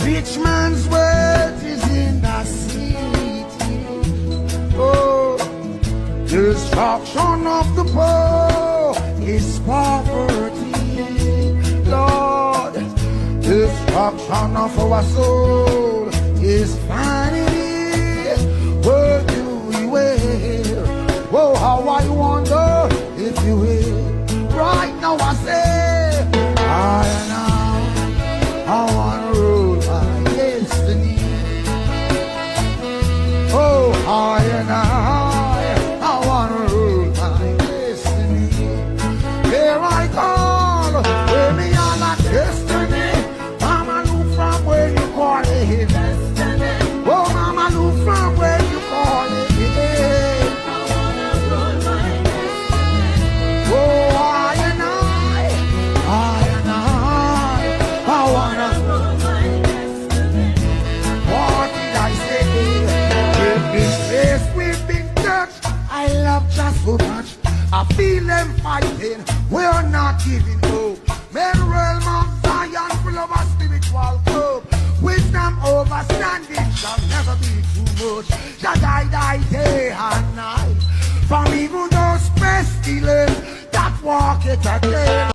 Rich man's wealth is in the city. Oh, destruction of the poor is poverty. Lord, destruction of our soul is vanity. Where do we wear? Oh, how I wonder if you will. Right now I say, I wanna rule my destiny. Oh, I wanna rule my destiny. Here I call, where me on my destiny. Mama look from where you call it destiny. Oh, mama look from where you call it. I wanna rule my destiny. Oh, I wanna rule my destiny. What did I say? We've been faced, we've been touched. I love just so much. I feel them fighting, we're not giving hope. Men realm of Zion full of a spiritual hope. Wisdom overstanding shall never be too much. Shall die day and night from even those pestilence that walk it again.